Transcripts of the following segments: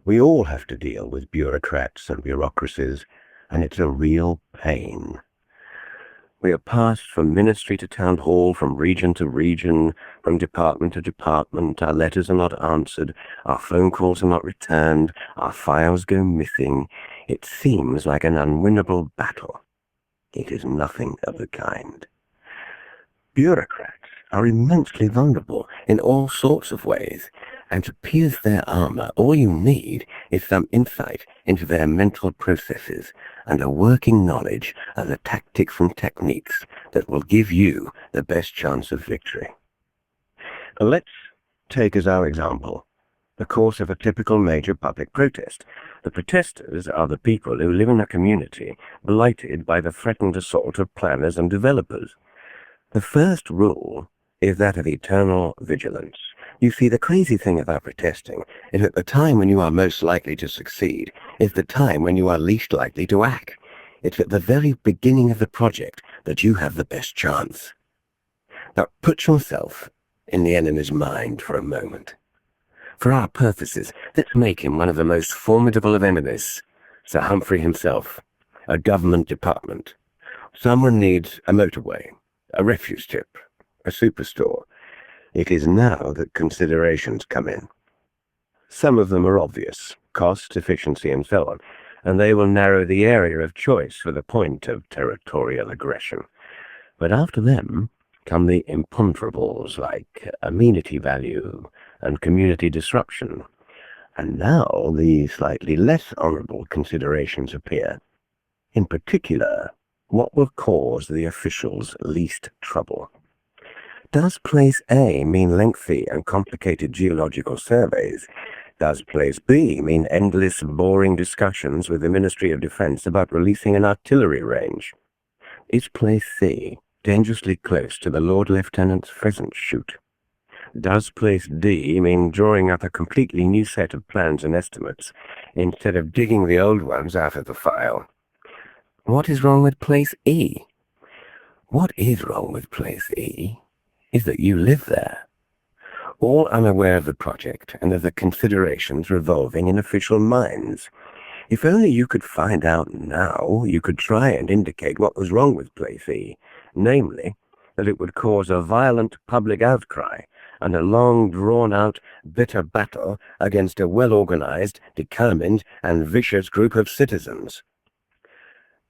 We all have to deal with bureaucrats and bureaucracies, and it's a real pain. We are passed from ministry to town hall, from region to region, from department to department. Our letters are not answered, our phone calls are not returned, our files go missing. It seems like an unwinnable battle. It is nothing of the kind. Bureaucrats are immensely vulnerable in all sorts of ways, and to pierce their armor, all you need is some insight into their mental processes and a working knowledge of the tactics and techniques that will give you the best chance of victory. Let's take as our example the course of a typical major public protest. The protesters are the people who live in a community blighted by the threatened assault of planners and developers. The first rule is that of eternal vigilance. You see, the crazy thing about protesting is that the time when you are most likely to succeed is the time when you are least likely to act. It's at the very beginning of the project that you have the best chance. Now, put yourself in the enemy's mind for a moment. For our purposes, let's make him one of the most formidable of enemies, Sir Humphrey himself, a government department. Someone needs a motorway, a refuse tip, a superstore. It is now that considerations come in. Some of them are obvious, cost, efficiency, and so on, and they will narrow the area of choice for the point of territorial aggression. But after them come the imponderables like amenity value and community disruption. And now the slightly less honourable considerations appear. In particular, what will cause the officials least trouble? Does Place A mean lengthy and complicated geological surveys? Does Place B mean endless, boring discussions with the Ministry of Defence about releasing an artillery range? Is Place C dangerously close to the Lord Lieutenant's pheasant shoot? Does Place D mean drawing up a completely new set of plans and estimates instead of digging the old ones out of the file? What is wrong with Place E? What is wrong with Place E is that you live there, all unaware of the project and of the considerations revolving in official minds. If only you could find out now, you could try and indicate what was wrong with Place E, namely, that it would cause a violent public outcry and a long, drawn-out, bitter battle against a well-organized, determined, and vicious group of citizens.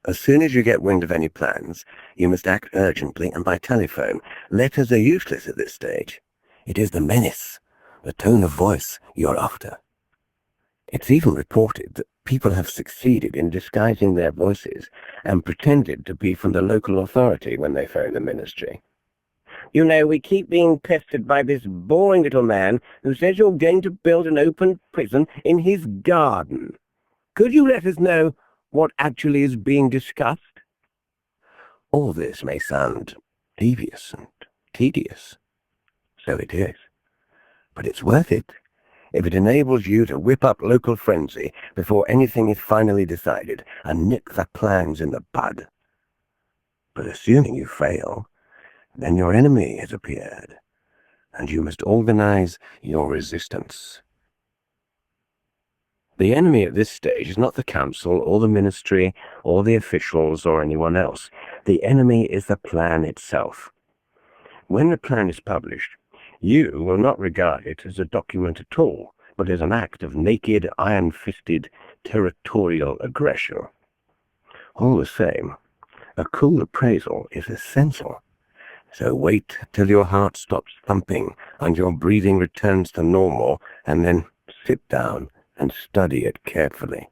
As soon as you get wind of any plans, you must act urgently and by telephone. Letters are useless at this stage. It is the menace, the tone of voice you're after. It's even reported that people have succeeded in disguising their voices and pretended to be from the local authority when they phone the ministry. You know, we keep being pestered by this boring little man who says you're going to build an open prison in his garden. Could you let us know what actually is being discussed? All this may sound devious and tedious. So it is. But it's worth it if it enables you to whip up local frenzy before anything is finally decided and nip the plans in the bud. But assuming you fail, then your enemy has appeared, and you must organize your resistance. The enemy at this stage is not the council or the ministry or the officials or anyone else. The enemy is the plan itself. When the plan is published, you will not regard it as a document at all, but as an act of naked, iron-fisted, territorial aggression. All the same, a cool appraisal is essential. So wait till your heart stops thumping and your breathing returns to normal, and then sit down and study it carefully.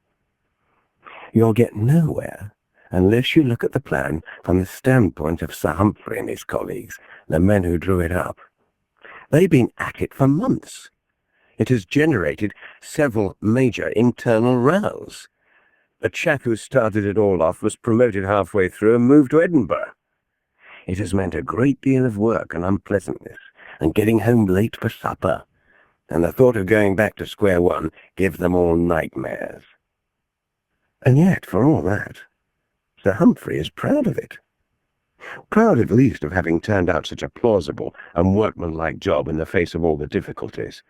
You'll get nowhere unless you look at the plan from the standpoint of Sir Humphrey and his colleagues, the men who drew it up. They've been at it for months. It has generated several major internal rows. The chap who started it all off was promoted halfway through and moved to Edinburgh. It has meant a great deal of work and unpleasantness, and getting home late for supper, and the thought of going back to square one gives them all nightmares. And yet, for all that, Sir Humphrey is proud of it. Proud at least of having turned out such a plausible and workmanlike job in the face of all the difficulties.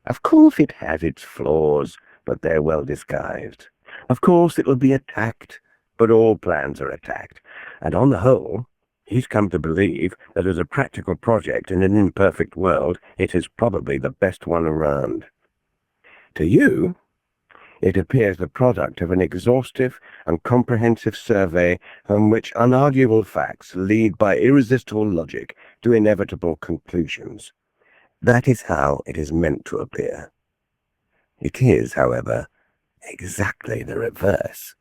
Of course it has its flaws, but they're well disguised. Of course it will be attacked, but all plans are attacked, and on the whole, he's come to believe that as a practical project in an imperfect world, it is probably the best one around. To you, it appears the product of an exhaustive and comprehensive survey from which unarguable facts lead by irresistible logic to inevitable conclusions. That is how it is meant to appear. It is, however, exactly the reverse.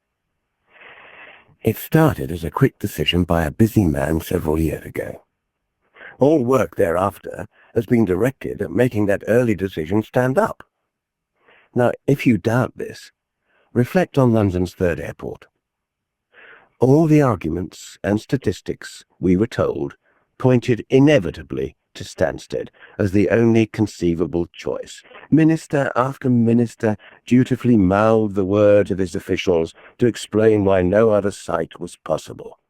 It started as a quick decision by a busy man several years ago. All work thereafter has been directed at making that early decision stand up. Now, if you doubt this, reflect on London's third airport. All the arguments and statistics, we were told, pointed inevitably to Stansted as the only conceivable choice. Minister after minister dutifully mouthed the words of his officials to explain why no other site was possible.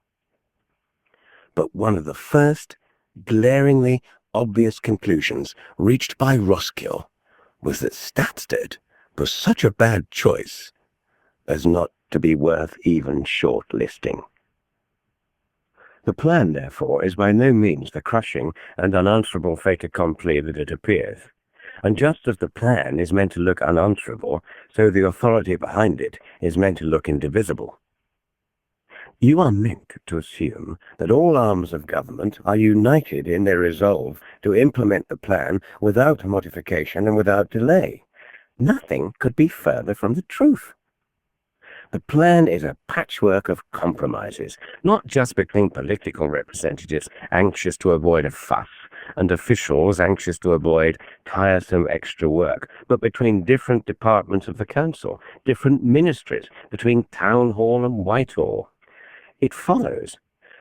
But one of the first, glaringly obvious conclusions reached by Roskill was that Stansted was such a bad choice as not to be worth even shortlisting. The plan, therefore, is by no means the crushing and unanswerable fait accompli that it appears. And just as the plan is meant to look unanswerable, so the authority behind it is meant to look indivisible. You are meant to assume that all arms of government are united in their resolve to implement the plan without modification and without delay. Nothing could be further from the truth. The plan is a patchwork of compromises, not just between political representatives anxious to avoid a fuss and officials anxious to avoid tiresome extra work, but between different departments of the council, different ministries, between Town Hall and Whitehall. It follows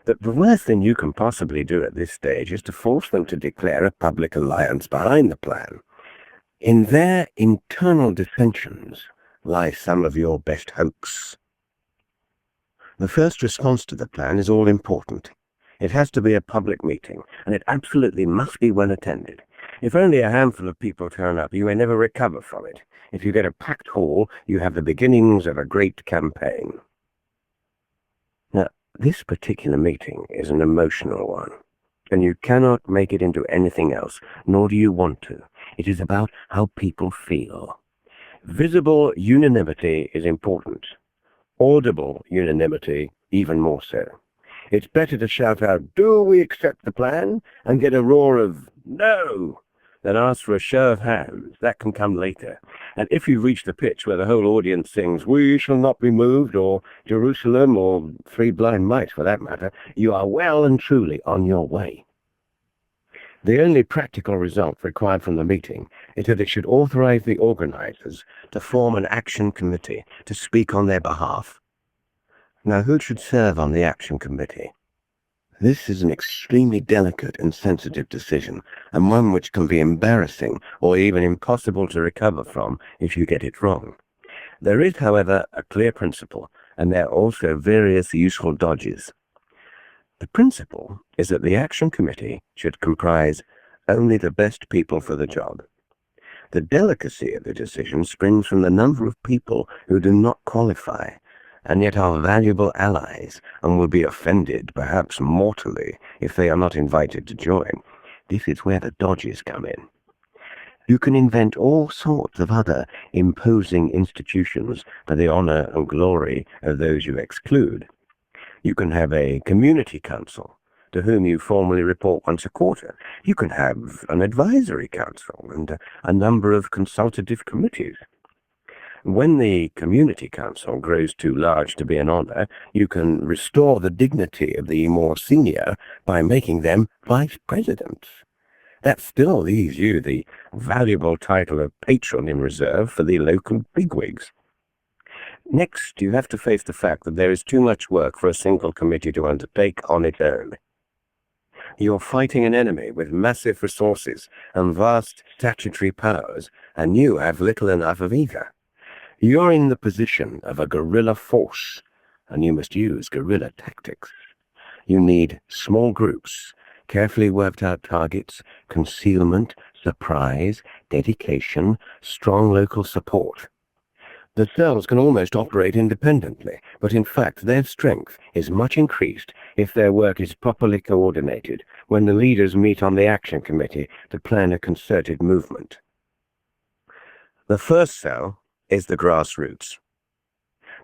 that the worst thing you can possibly do at this stage is to force them to declare a public alliance behind the plan. In their internal dissensions lie some of your best hopes. The first response to the plan is all important. It has to be a public meeting, and it absolutely must be well attended. If only a handful of people turn up, you may never recover from it. If you get a packed hall, you have the beginnings of a great campaign. Now, this particular meeting is an emotional one, and you cannot make it into anything else, nor do you want to. It is about how people feel. Visible unanimity is important. Audible unanimity even more so. It's better to shout out, "Do we accept the plan?" and get a roar of "No!" than ask for a show of hands. That can come later. And if you reach the pitch where the whole audience sings, "We shall not be moved," or "Jerusalem," or "Three Blind Mice," for that matter, you are well and truly on your way. The only practical result required from the meeting is that it should authorize the organizers to form an action committee to speak on their behalf. Now, who should serve on the action committee? This is an extremely delicate and sensitive decision, and one which can be embarrassing or even impossible to recover from if you get it wrong. There is, however, a clear principle, and there are also various useful dodges. The principle is that the action committee should comprise only the best people for the job. The delicacy of the decision springs from the number of people who do not qualify, and yet are valuable allies, and will be offended, perhaps mortally, if they are not invited to join. This is where the dodges come in. You can invent all sorts of other imposing institutions for the honor and glory of those you exclude. You can have a community council, to whom you formally report once a quarter. You can have an advisory council and a number of consultative committees. When the community council grows too large to be an honor, you can restore the dignity of the more senior by making them vice presidents. That still leaves you the valuable title of patron in reserve for the local bigwigs. Next, you have to face the fact that there is too much work for a single committee to undertake on its own. You're fighting an enemy with massive resources and vast statutory powers, and you have little enough of either. You're in the position of a guerrilla force, and you must use guerrilla tactics. You need small groups, carefully worked out targets, concealment, surprise, dedication, strong local support. The cells can almost operate independently, but in fact their strength is much increased if their work is properly coordinated when the leaders meet on the action committee to plan a concerted movement. The first cell is the grassroots.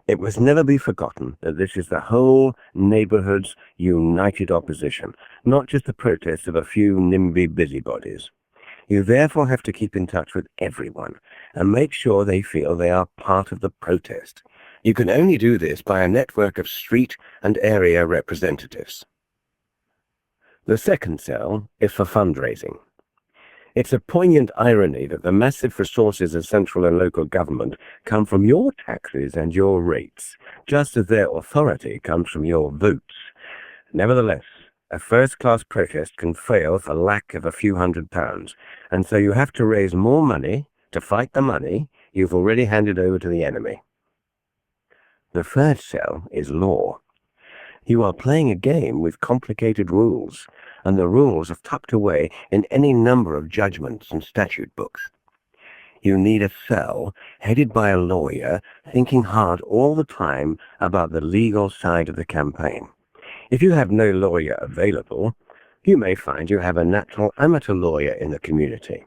It must never be forgotten that this is the whole neighbourhood's united opposition, not just the protests of a few NIMBY busybodies. You therefore have to keep in touch with everyone and make sure they feel they are part of the protest. You can only do this by a network of street and area representatives. The second cell is for fundraising. It's a poignant irony that the massive resources of central and local government come from your taxes and your rates, just as their authority comes from your votes. Nevertheless, a first-class protest can fail for lack of a few £100, and so you have to raise more money to fight the money you've already handed over to the enemy. The third cell is law. You are playing a game with complicated rules, and the rules are tucked away in any number of judgments and statute books. You need a cell headed by a lawyer thinking hard all the time about the legal side of the campaign. If you have no lawyer available, you may find you have a natural amateur lawyer in the community.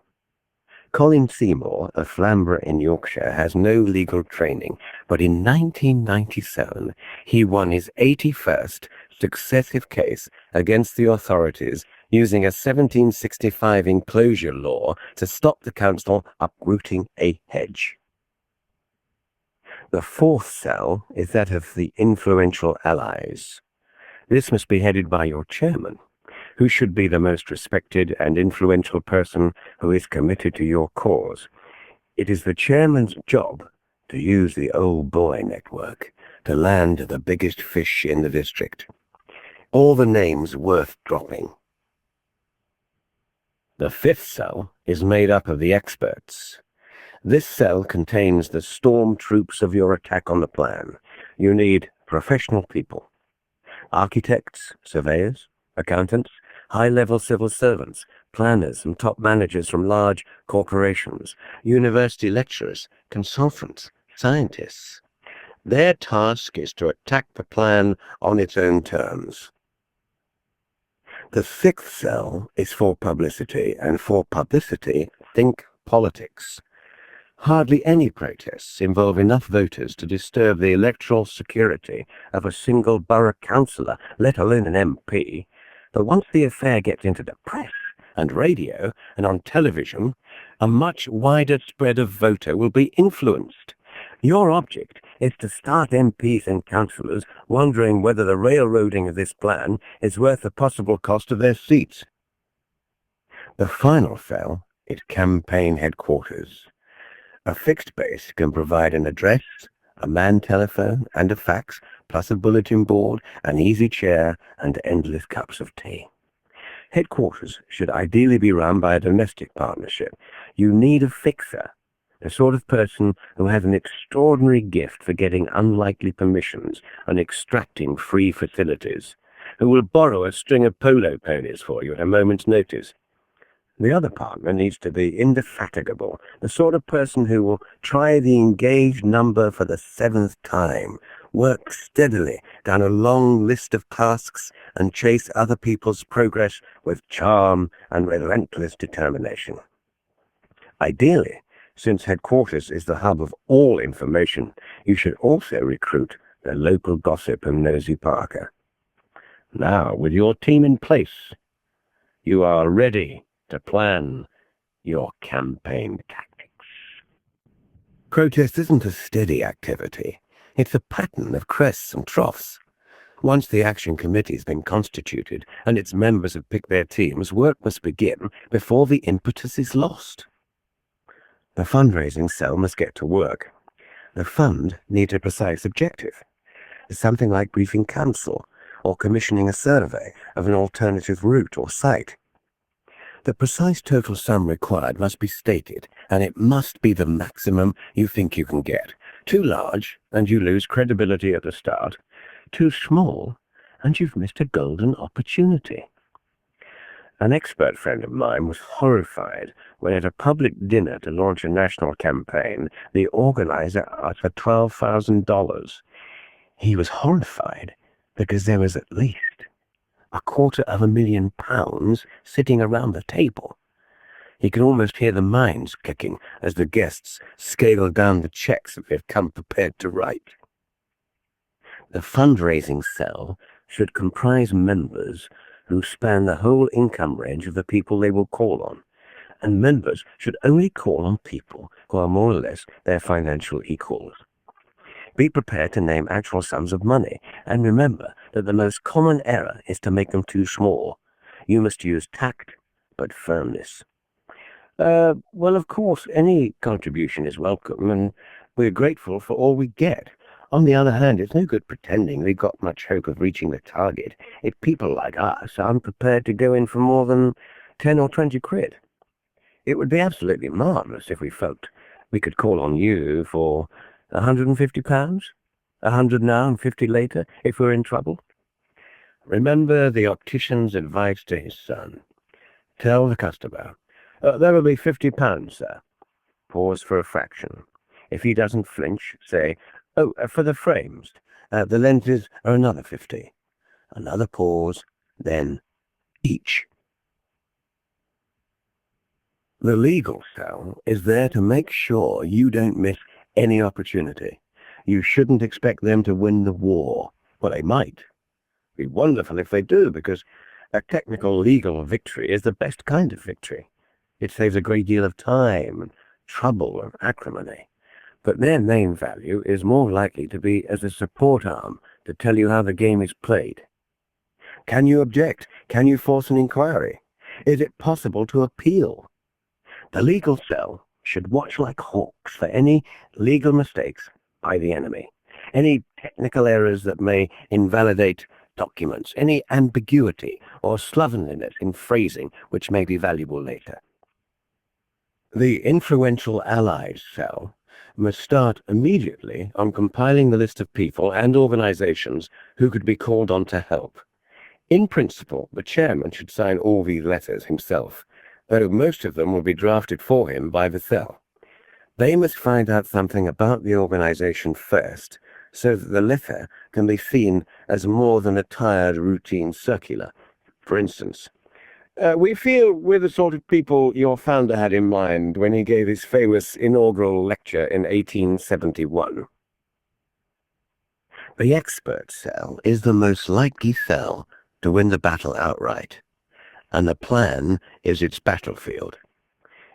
Colin Seymour of Flamborough in Yorkshire has no legal training, but in 1997 he won his 81st successive case against the authorities using a 1765 enclosure law to stop the council uprooting a hedge. The fourth cell is that of the influential allies. This must be headed by your chairman, who should be the most respected and influential person who is committed to your cause. It is the chairman's job to use the old boy network to land the biggest fish in the district. All the names worth dropping. The fifth cell is made up of the experts. This cell contains the storm troops of your attack on the plan. You need professional people. Architects, surveyors, accountants, high-level civil servants, planners and top managers from large corporations, university lecturers, consultants, scientists. Their task is to attack the plan on its own terms. The sixth cell is for publicity, and for publicity, think politics. Hardly any protests involve enough voters to disturb the electoral security of a single borough councillor, let alone an MP. But once the affair gets into the press and radio and on television, a much wider spread of voter will be influenced. Your object is to start MPs and councillors wondering whether the railroading of this plan is worth the possible cost of their seats. The final cell is campaign headquarters. A fixed base can provide an address, a manned telephone, and a fax, plus a bulletin board, an easy chair, and endless cups of tea. Headquarters should ideally be run by a domestic partnership. You need a fixer, the sort of person who has an extraordinary gift for getting unlikely permissions and extracting free facilities, who will borrow a string of polo ponies for you at a moment's notice. The other partner needs to be indefatigable, the sort of person who will try the engaged number for the 7th time, work steadily down a long list of tasks, and chase other people's progress with charm and relentless determination. Ideally, since headquarters is the hub of all information, you should also recruit the local gossip and nosy Parker. Now, with your team in place, you are ready to plan your campaign tactics. Protest isn't a steady activity. It's a pattern of crests and troughs. Once the action committee has been constituted and its members have picked their teams, work must begin before the impetus is lost. The fundraising cell must get to work. The fund needs a precise objective, something like briefing council or commissioning a survey of an alternative route or site. The precise total sum required must be stated, and it must be the maximum you think you can get. Too large, and you lose credibility at the start. Too small, and you've missed a golden opportunity. An expert friend of mine was horrified when at a public dinner to launch a national campaign, the organizer asked for $12,000. He was horrified because there was at least £250,000 sitting around the table. He could almost hear the minds clicking as the guests scaled down the checks that they'd come prepared to write. The fundraising cell should comprise members who span the whole income range of the people they will call on, and members should only call on people who are more or less their financial equals. Be prepared to name actual sums of money, and remember that the most common error is to make them too small. You must use tact, but firmness. Well, of course, any contribution is welcome, and we're grateful for all we get. On the other hand, it's no good pretending we've got much hope of reaching the target if people like us aren't prepared to go in for more than 10 or 20 quid. It would be absolutely marvellous if we felt we could call on you for £150, 100 now and 50 later, if we're in trouble. Remember the optician's advice to his son. Tell the customer, there will be £50, sir. Pause for a fraction. If he doesn't flinch, say, oh, for the frames. The lenses are another 50. Another pause, then each. The legal cell is there to make sure you don't miss any opportunity. You shouldn't expect them to win the war. Well, they might. It'd be wonderful if they do, because a technical legal victory is the best kind of victory. It saves a great deal of time and trouble and acrimony. But their main value is more likely to be as a support arm to tell you how the game is played. Can you object? Can you force an inquiry? Is it possible to appeal? The legal cell should watch like hawks for any legal mistakes by the enemy, any technical errors that may invalidate documents, any ambiguity or slovenliness in phrasing which may be valuable later. The influential allies cell must start immediately on compiling the list of people and organizations who could be called on to help. In principle, the chairman should sign all these letters himself, though most of them will be drafted for him by the cell. They must find out something about the organization first, so that the letter can be seen as more than a tired routine circular. For instance, we feel we're the sort of people your founder had in mind when he gave his famous inaugural lecture in 1871. The expert cell is the most likely cell to win the battle outright, and the plan is its battlefield.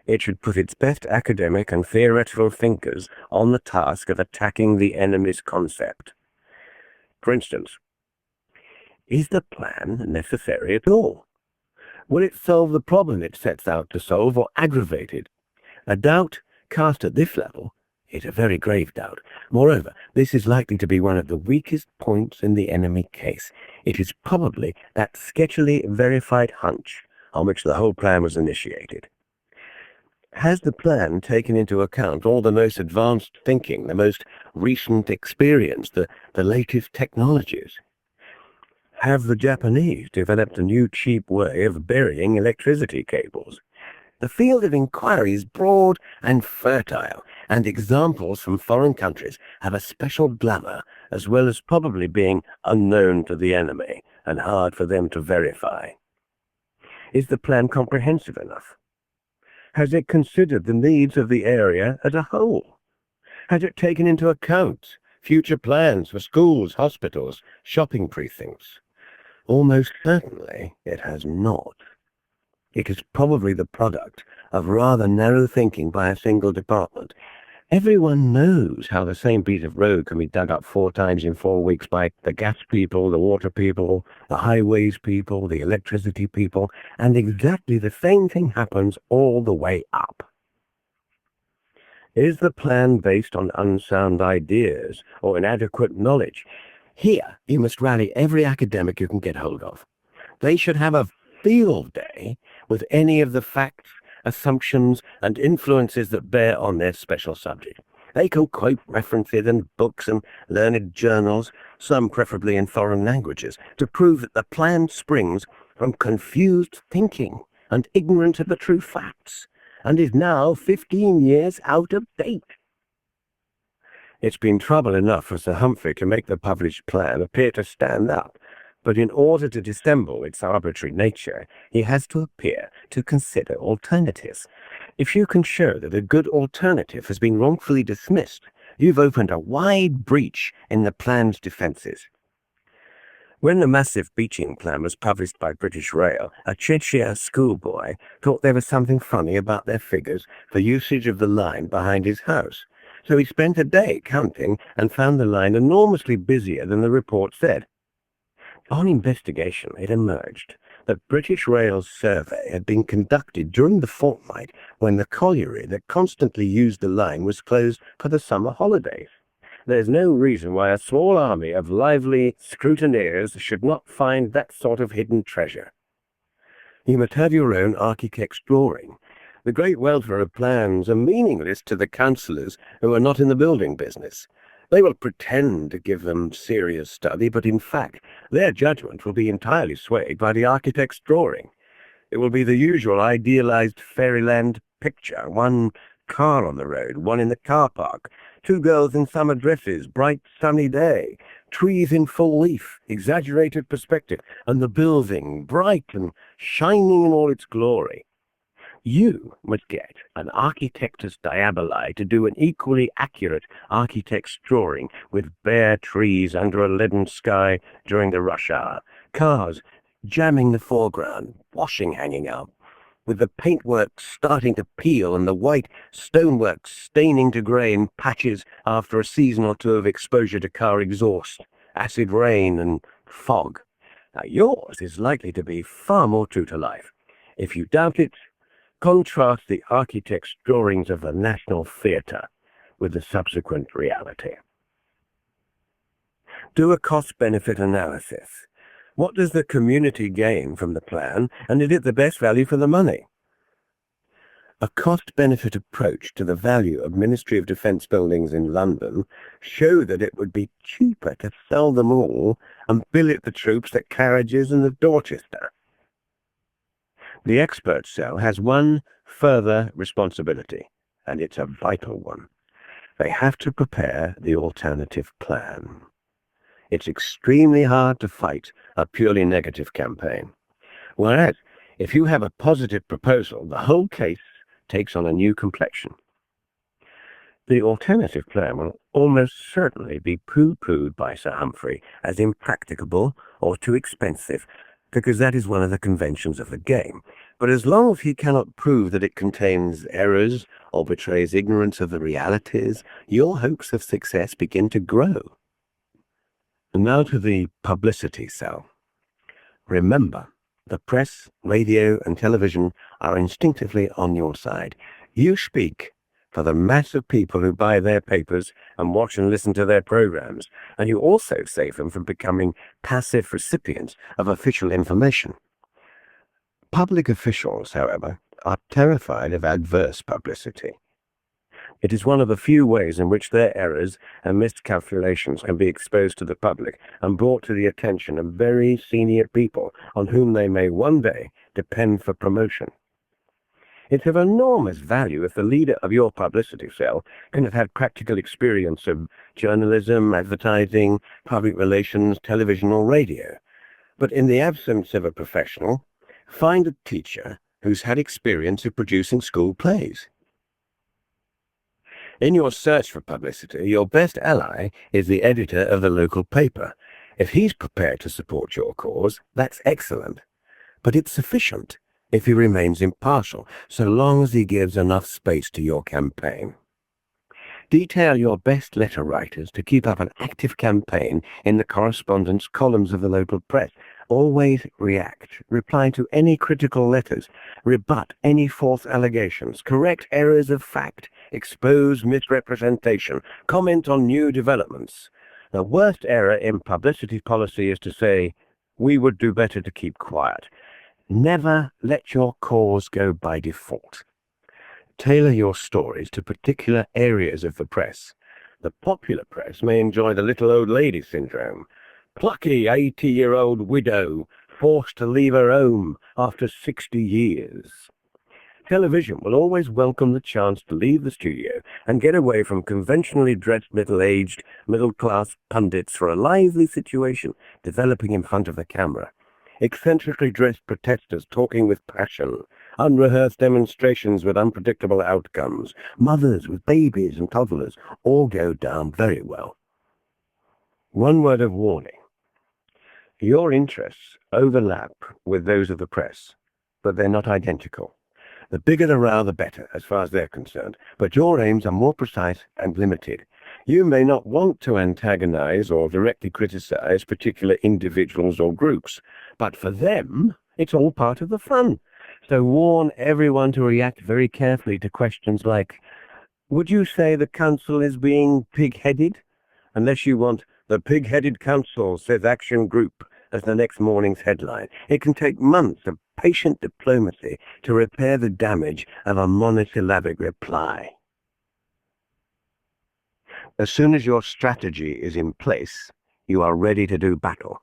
It should put its best academic and theoretical thinkers on the task of attacking the enemy's concept. For instance, is the plan necessary at all? Will it solve the problem it sets out to solve, or aggravate it? A doubt cast at this level is a very grave doubt. Moreover, this is likely to be one of the weakest points in the enemy case. It is probably that sketchily verified hunch on which the whole plan was initiated. Has the plan taken into account all the most advanced thinking, the most recent experience, the latest technologies? Have the Japanese developed a new cheap way of burying electricity cables? The field of inquiry is broad and fertile, and examples from foreign countries have a special glamour, as well as probably being unknown to the enemy and hard for them to verify. Is the plan comprehensive enough? Has it considered the needs of the area as a whole? Has it taken into account future plans for schools, hospitals, shopping precincts? Almost certainly it has not. It is probably the product of rather narrow thinking by a single department. Everyone knows how the same piece of road can be dug up 4 times in 4 weeks by the gas people, the water people, the highways people, the electricity people, and exactly the same thing happens all the way up. Is the plan based on unsound ideas or inadequate knowledge? Here, you must rally every academic you can get hold of. They should have a field day with any of the facts, assumptions, and influences that bear on their special subject. They can quote references and books and learned journals, some preferably in foreign languages, to prove that the plan springs from confused thinking and ignorant of the true facts, and is now 15 years out of date. It's been trouble enough for Sir Humphrey to make the published plan appear to stand up, but in order to dissemble its arbitrary nature, he has to appear to consider alternatives. If you can show that a good alternative has been wrongfully dismissed, you've opened a wide breach in the plan's defences. When the massive beaching plan was published by British Rail, a Cheshire schoolboy thought there was something funny about their figures for usage of the line behind his house. So he spent a day counting and found the line enormously busier than the report said. On investigation, it emerged that British Rail's survey had been conducted during the fortnight when the colliery that constantly used the line was closed for the summer holidays. There's no reason why a small army of lively scrutineers should not find that sort of hidden treasure. You must have your own architect's drawing. The great welfare of plans are meaningless to the councillors who are not in the building business. They will pretend to give them serious study, but in fact, their judgment will be entirely swayed by the architect's drawing. It will be the usual idealized fairyland picture: one car on the road, one in the car park, two girls in summer dresses, bright sunny day, trees in full leaf, exaggerated perspective, and the building bright and shining in all its glory. You must get an architectus diaboli to do an equally accurate architect's drawing with bare trees under a leaden sky during the rush hour, cars jamming the foreground, washing hanging out, with the paintwork starting to peel and the white stonework staining to grey in patches after a season or two of exposure to car exhaust, acid rain and fog. Now yours is likely to be far more true to life. If you doubt it, contrast the architect's drawings of the National Theatre with the subsequent reality. Do a cost-benefit analysis. What does the community gain from the plan, and is it the best value for the money? A cost-benefit approach to the value of Ministry of Defence buildings in London show that it would be cheaper to sell them all and billet the troops at Claridge's and at Dorchester. The expert cell has one further responsibility, and it's a vital one. They have to prepare the alternative plan. It's extremely hard to fight a purely negative campaign. Whereas, if you have a positive proposal, the whole case takes on a new complexion. The alternative plan will almost certainly be pooh-poohed by Sir Humphrey as impracticable or too expensive, because that is one of the conventions of the game. But as long as he cannot prove that it contains errors or betrays ignorance of the realities, your hopes of success begin to grow. And now to the publicity cell. Remember, the press, radio, and television are instinctively on your side. You speak for the mass of people who buy their papers and watch and listen to their programs, and you also save them from becoming passive recipients of official information. Public officials, however, are terrified of adverse publicity. It is one of the few ways in which their errors and miscalculations can be exposed to the public and brought to the attention of very senior people on whom they may one day depend for promotion. It's of enormous value if the leader of your publicity cell can have had practical experience of journalism, advertising, public relations, television, or radio. But in the absence of a professional, find a teacher who's had experience of producing school plays. In your search for publicity, your best ally is the editor of the local paper. If he's prepared to support your cause, that's excellent. But it's sufficient if he remains impartial, so long as he gives enough space to your campaign. Detail your best letter writers to keep up an active campaign in the correspondence columns of the local press. Always react, reply to any critical letters, rebut any false allegations, correct errors of fact, expose misrepresentation, comment on new developments. The worst error in publicity policy is to say, "We would do better to keep quiet." Never let your cause go by default. Tailor your stories to particular areas of the press. The popular press may enjoy the little old lady syndrome. Plucky 80-year-old widow forced to leave her home after 60 years. Television will always welcome the chance to leave the studio and get away from conventionally dressed middle-aged, middle-class pundits for a lively situation developing in front of the camera. Eccentrically dressed protesters talking with passion, unrehearsed demonstrations with unpredictable outcomes, mothers with babies and toddlers, all go down very well. One word of warning. Your interests overlap with those of the press, but they're not identical. The bigger the row, the better, as far as they're concerned, but your aims are more precise and limited. You may not want to antagonize or directly criticize particular individuals or groups, but for them, it's all part of the fun. So warn everyone to react very carefully to questions like, would you say the council is being pig-headed? Unless you want the pig-headed council, says Action Group, as the next morning's headline. It can take months of patient diplomacy to repair the damage of a monosyllabic reply. As soon as your strategy is in place, you are ready to do battle.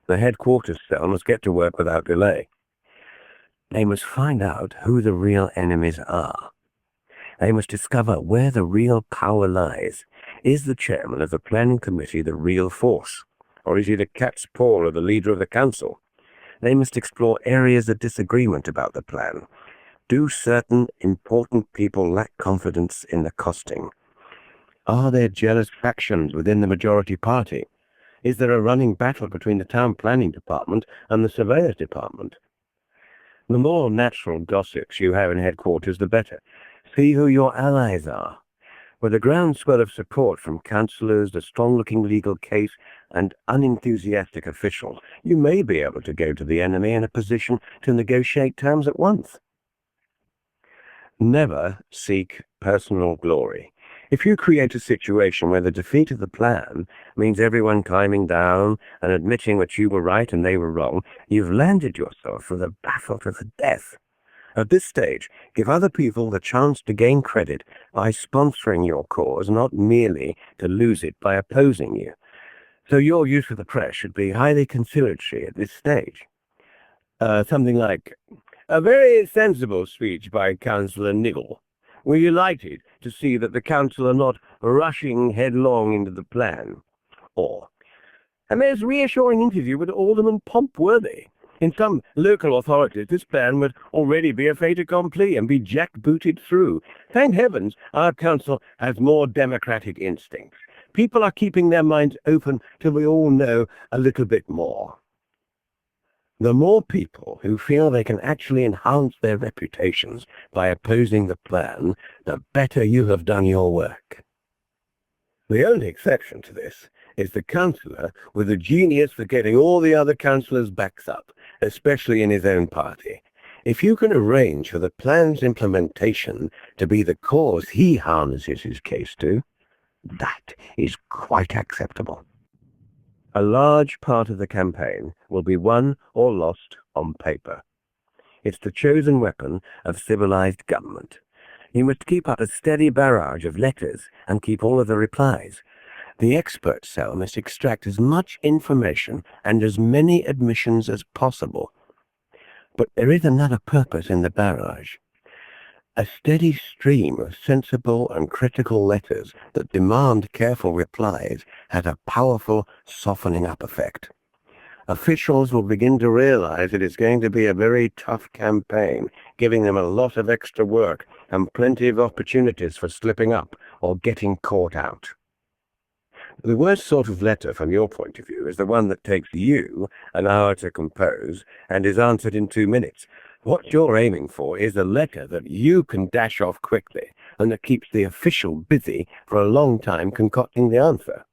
The headquarters cell must get to work without delay. They must find out who the real enemies are. They must discover where the real power lies. Is the chairman of the planning committee the real force? Or is he the cat's paw of the leader of the council? They must explore areas of disagreement about the plan. Do certain important people lack confidence in the costing? Are there jealous factions within the majority party? Is there a running battle between the town planning department and the surveyor's department? The more natural gossips you have in headquarters, the better. See who your allies are. With a groundswell of support from councillors, a strong-looking legal case, and unenthusiastic officials, you may be able to go to the enemy in a position to negotiate terms at once. Never seek personal glory. If you create a situation where the defeat of the plan means everyone climbing down and admitting that you were right and they were wrong, you've landed yourself with a battle to the death. At this stage, give other people the chance to gain credit by sponsoring your cause, not merely to lose it by opposing you. So your use of the press should be highly conciliatory at this stage. Something like, a very sensible speech by Councillor Niggle. Were you delighted to see that the council are not rushing headlong into the plan? Or, a most reassuring interview with Alderman Pompworthy. In some local authorities, this plan would already be a fait accompli and be jackbooted through. Thank heavens our council has more democratic instincts. People are keeping their minds open till we all know a little bit more. The more people who feel they can actually enhance their reputations by opposing the plan, the better you have done your work. The only exception to this is the councillor with a genius for getting all the other councillors' backs up, especially in his own party. If you can arrange for the plan's implementation to be the cause he harnesses his case to, that is quite acceptable. A large part of the campaign will be won or lost on paper. It's the chosen weapon of civilized government. You must keep up a steady barrage of letters and keep all of the replies. The expert cell must extract as much information and as many admissions as possible. But there is another purpose in the barrage. A steady stream of sensible and critical letters that demand careful replies has a powerful softening up effect. Officials will begin to realize it is going to be a very tough campaign, giving them a lot of extra work and plenty of opportunities for slipping up or getting caught out. The worst sort of letter from your point of view is the one that takes you an hour to compose and is answered in 2 minutes. What you're aiming for is a letter that you can dash off quickly and that keeps the official busy for a long time concocting the answer.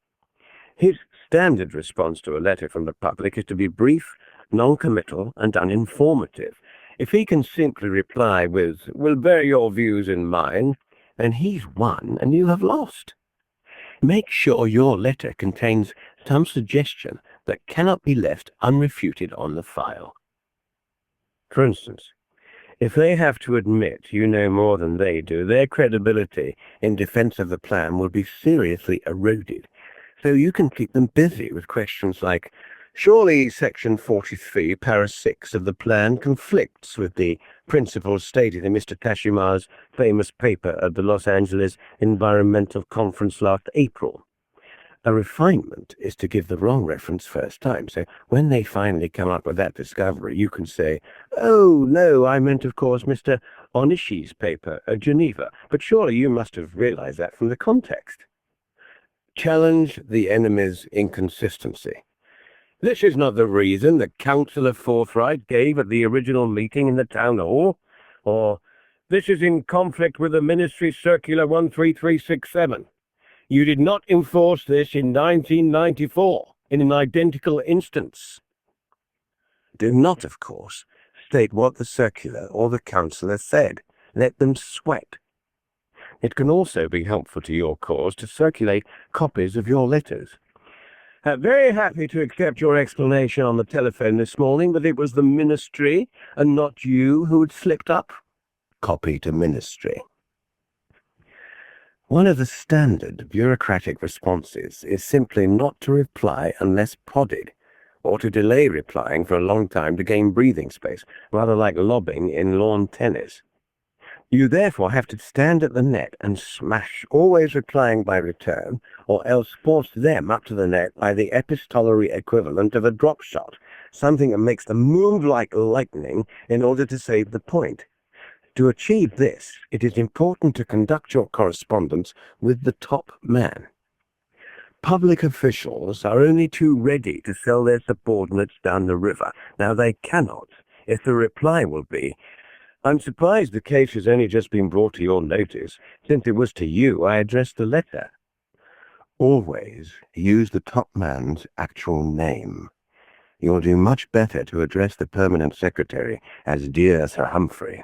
His standard response to a letter from the public is to be brief, non-committal, and uninformative. If he can simply reply with, "We'll bear your views in mind," then he's won and you have lost. Make sure your letter contains some suggestion that cannot be left unrefuted on the file. For instance, if they have to admit you know more than they do, their credibility in defense of the plan will be seriously eroded. So you can keep them busy with questions like, Surely Section 43, Para 6 of the plan conflicts with the principles stated in Mr. Kashima's famous paper at the Los Angeles Environmental Conference last April. A refinement is to give the wrong reference first time, so when they finally come up with that discovery, you can say, "Oh, no, I meant, of course, Mr. Onishi's paper at Geneva, but surely you must have realized that from the context." Challenge the enemy's inconsistency. This is not the reason the Councillor Forthright gave at the original meeting in the town hall, or this is in conflict with the Ministry Circular 13367. You did not enforce this in 1994 in an identical instance. Do not, of course, state what the circular or the councillor said. Let them sweat. It can also be helpful to your cause to circulate copies of your letters. Very happy to accept your explanation on the telephone this morning that it was the ministry and not you who had slipped up. Copy to ministry. One of the standard bureaucratic responses is simply not to reply unless prodded, or to delay replying for a long time to gain breathing space, rather like lobbing in lawn tennis. You therefore have to stand at the net and smash, always replying by return, or else force them up to the net by the epistolary equivalent of a drop shot, something that makes them move like lightning in order to save the point. To achieve this, it is important to conduct your correspondence with the top man. Public officials are only too ready to sell their subordinates down the river. Now they cannot, if the reply will be, "I'm surprised the case has only just been brought to your notice, since it was to you I addressed the letter." Always use the top man's actual name. You'll do much better to address the permanent secretary as "Dear Sir Humphrey."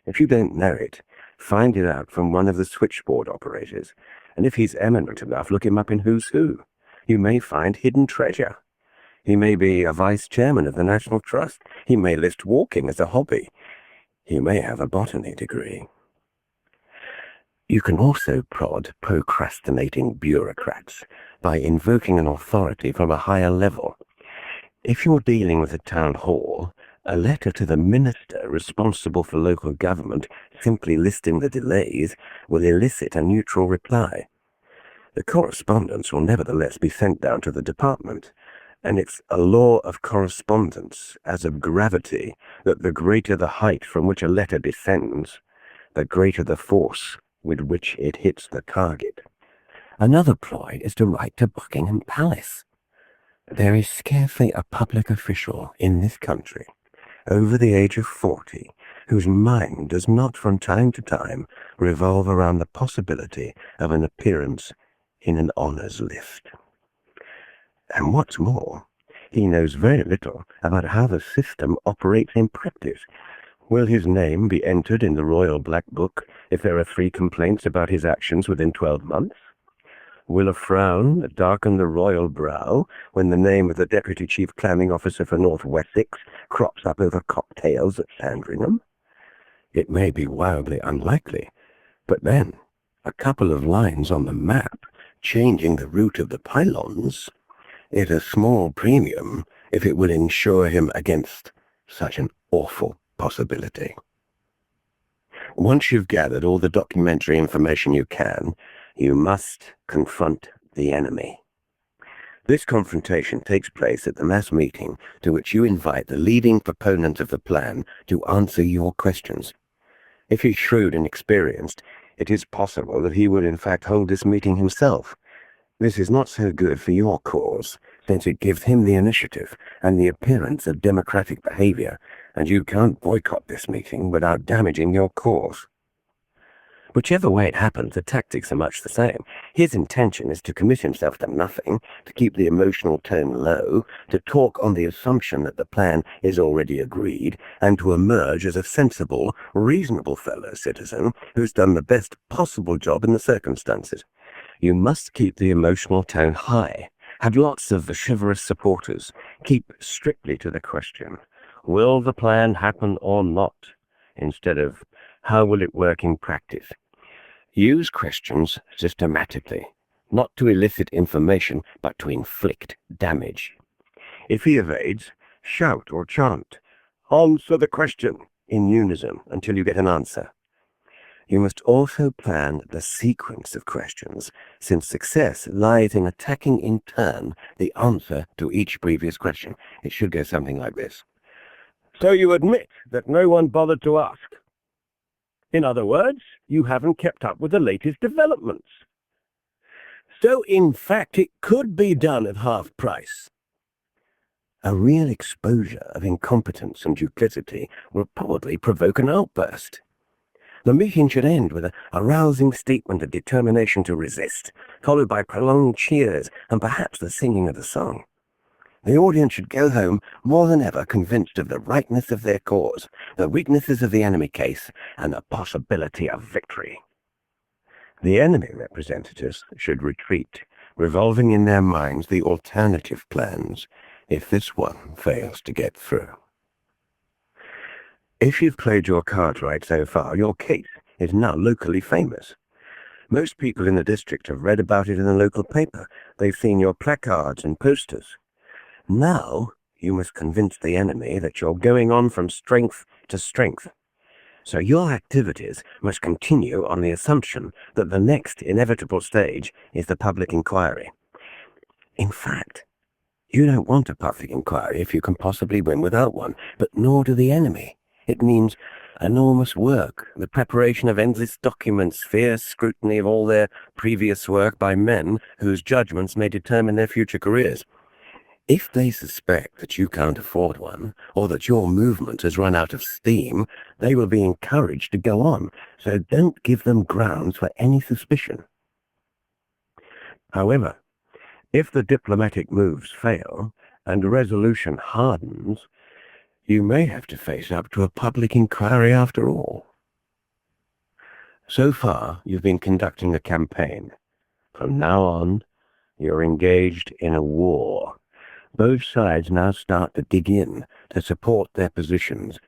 If you don't know it, find it out from one of the switchboard operators, and if he's eminent enough, look him up in Who's Who. You may find hidden treasure. He may be a vice-chairman of the National Trust. He may list walking as a hobby. He may have a botany degree. You can also prod procrastinating bureaucrats by invoking an authority from a higher level. If you're dealing with a town hall, a letter to the minister responsible for local government simply listing the delays will elicit a neutral reply. The correspondence will nevertheless be sent down to the department, and it's a law of correspondence, as of gravity, that the greater the height from which a letter descends, the greater the force with which it hits the target. Another ploy is to write to Buckingham Palace. There is scarcely a public official in this country over the age of 40 whose mind does not from time to time revolve around the possibility of an appearance in an honours list. And what's more, he knows very little about how the system operates in practice. Will his name be entered in the Royal Black Book if there are 3 complaints about his actions within 12 months? Will a frown darken the royal brow when the name of the Deputy Chief Planning Officer for North Wessex crops up over cocktails at Sandringham? It may be wildly unlikely, but then a couple of lines on the map changing the route of the pylons is a small premium if it will insure him against such an awful possibility. Once you've gathered all the documentary information you can, you must confront the enemy. This confrontation takes place at the mass meeting to which you invite the leading proponent of the plan to answer your questions. If he's shrewd and experienced, it is possible that he would in fact hold this meeting himself. This is not so good for your cause, since it gives him the initiative and the appearance of democratic behaviour, and you can't boycott this meeting without damaging your cause. Whichever way it happens, the tactics are much the same. His intention is to commit himself to nothing, to keep the emotional tone low, to talk on the assumption that the plan is already agreed, and to emerge as a sensible, reasonable fellow citizen who's done the best possible job in the circumstances. You must keep the emotional tone high. Have lots of chivalrous supporters. Keep strictly to the question, will the plan happen or not? Instead of, how will it work in practice? Use questions systematically, not to elicit information, but to inflict damage. If he evades, shout or chant, "Answer the question," in unison until you get an answer. You must also plan the sequence of questions, since success lies in attacking in turn the answer to each previous question. It should go something like this. "So you admit that no one bothered to ask? In other words, you haven't kept up with the latest developments. So in fact, it could be done at half price." A real exposure of incompetence and duplicity will probably provoke an outburst. The meeting should end with a rousing statement of determination to resist, followed by prolonged cheers and perhaps the singing of a song. The audience should go home more than ever convinced of the rightness of their cause, the weaknesses of the enemy case, and the possibility of victory. The enemy representatives should retreat, revolving in their minds the alternative plans if this one fails to get through. If you've played your cards right so far, your case is now locally famous. Most people in the district have read about it in the local paper. They've seen your placards and posters. Now you must convince the enemy that you're going on from strength to strength. So your activities must continue on the assumption that the next inevitable stage is the public inquiry. In fact, you don't want a public inquiry if you can possibly win without one, but nor do the enemy. It means enormous work, the preparation of endless documents, fierce scrutiny of all their previous work by men whose judgments may determine their future careers. If they suspect that you can't afford one, or that your movement has run out of steam, they will be encouraged to go on, so don't give them grounds for any suspicion. However, if the diplomatic moves fail, and resolution hardens, you may have to face up to a public inquiry after all. So far, you've been conducting a campaign. From now on, you're engaged in a war. Both sides now start to dig in to support their positions.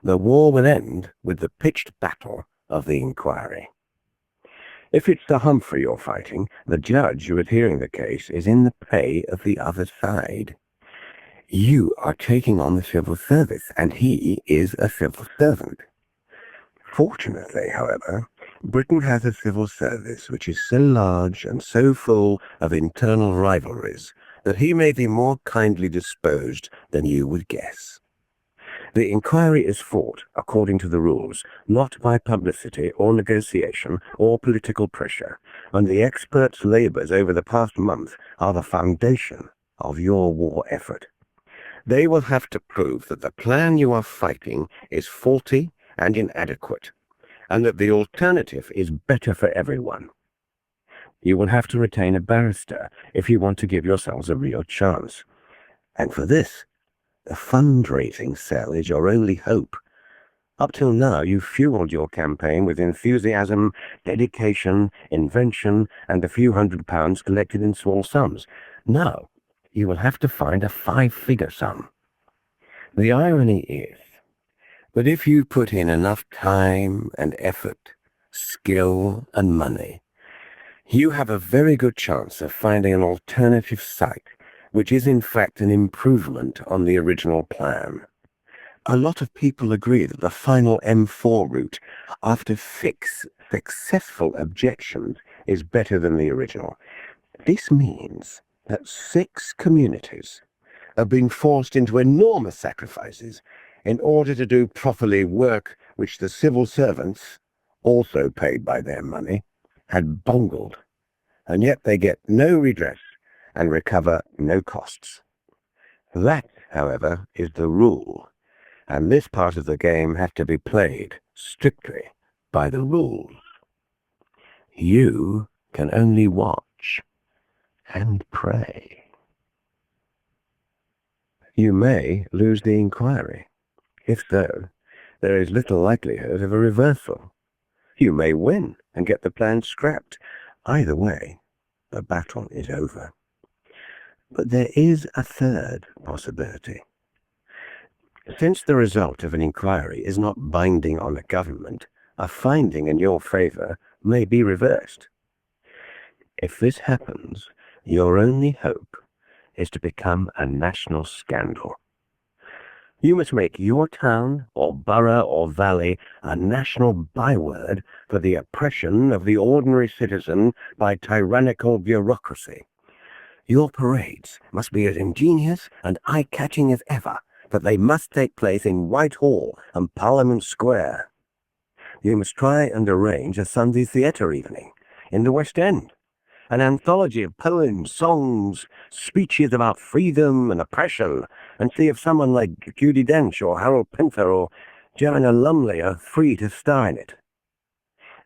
The war will end with the pitched battle of the inquiry. If it's Sir Humphrey you're fighting, the judge who is hearing the case is in the pay of the other side. You are taking on the civil service, and he is a civil servant. Fortunately, however, Britain has a civil service which is so large and so full of internal rivalries that he may be more kindly disposed than you would guess. The inquiry is fought according to the rules, not by publicity or negotiation or political pressure, and the experts' labours over the past month are the foundation of your war effort. They will have to prove that the plan you are fighting is faulty and inadequate, and that the alternative is better for everyone. You will have to retain a barrister if you want to give yourselves a real chance. And for this, the fundraising cell is your only hope. Up till now, you've fueled your campaign with enthusiasm, dedication, invention, and a few £100 collected in small sums. Now, you will have to find a 5-figure sum. The irony is that if you put in enough time and effort, skill and money, you have a very good chance of finding an alternative site, which is in fact an improvement on the original plan. A lot of people agree that the final M4 route, after 6 successful objections, is better than the original. This means that 6 communities have been forced into enormous sacrifices in order to do properly work which the civil servants, also paid by their money, had bungled, and yet they get no redress and recover no costs. That, however, is the rule, and this part of the game has to be played strictly by the rules. You can only watch and pray. You may lose the inquiry. If so, there is little likelihood of a reversal. You may win and get the plan scrapped. Either way, the battle is over. But there is a third possibility. Since the result of an inquiry is not binding on the government, a finding in your favour may be reversed. If this happens, your only hope is to become a national scandal. You must make your town, or borough, or valley a national byword for the oppression of the ordinary citizen by tyrannical bureaucracy. Your parades must be as ingenious and eye-catching as ever, but they must take place in Whitehall and Parliament Square. You must try and arrange a Sunday theatre evening in the West End, an anthology of poems, songs, speeches about freedom and oppression, and see if someone like Judi Dench or Harold Pinter or Joanna Lumley are free to star in it.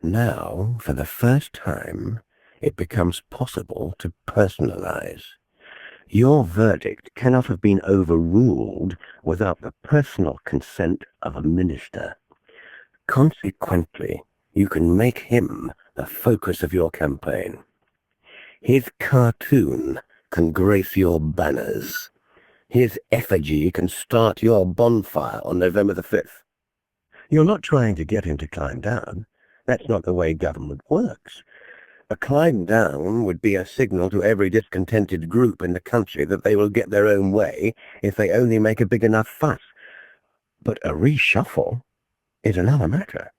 Now, for the first time, it becomes possible to personalize. Your verdict cannot have been overruled without the personal consent of a minister. Consequently, you can make him the focus of your campaign. His cartoon can grace your banners. His effigy can start your bonfire on November the 5th. You're not trying to get him to climb down. That's not the way government works. A climb down would be a signal to every discontented group in the country that they will get their own way if they only make a big enough fuss. But a reshuffle is another matter.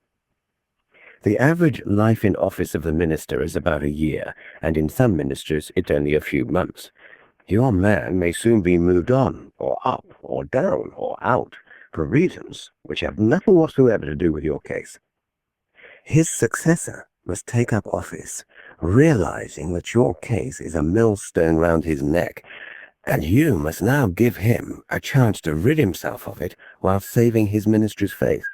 The average life in office of the minister is about a year, and in some ministries it's only a few months. Your man may soon be moved on, or up, or down, or out, for reasons which have nothing whatsoever to do with your case. His successor must take up office, realizing that your case is a millstone round his neck, and you must now give him a chance to rid himself of it while saving his ministry's face.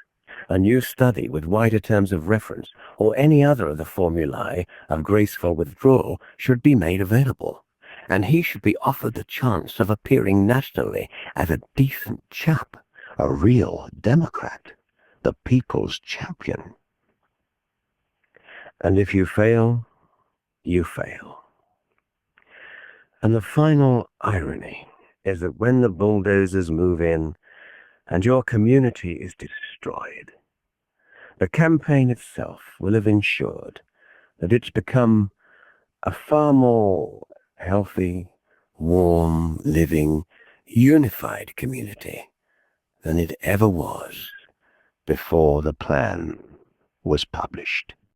A new study with wider terms of reference, or any other of the formulae of graceful withdrawal, should be made available, and he should be offered the chance of appearing nationally as a decent chap, a real Democrat, the people's champion. And if you fail, you fail. And the final irony is that when the bulldozers move in and your community is destroyed, the campaign itself will have ensured that it's become a far more healthy, warm, living, unified community than it ever was before the plan was published.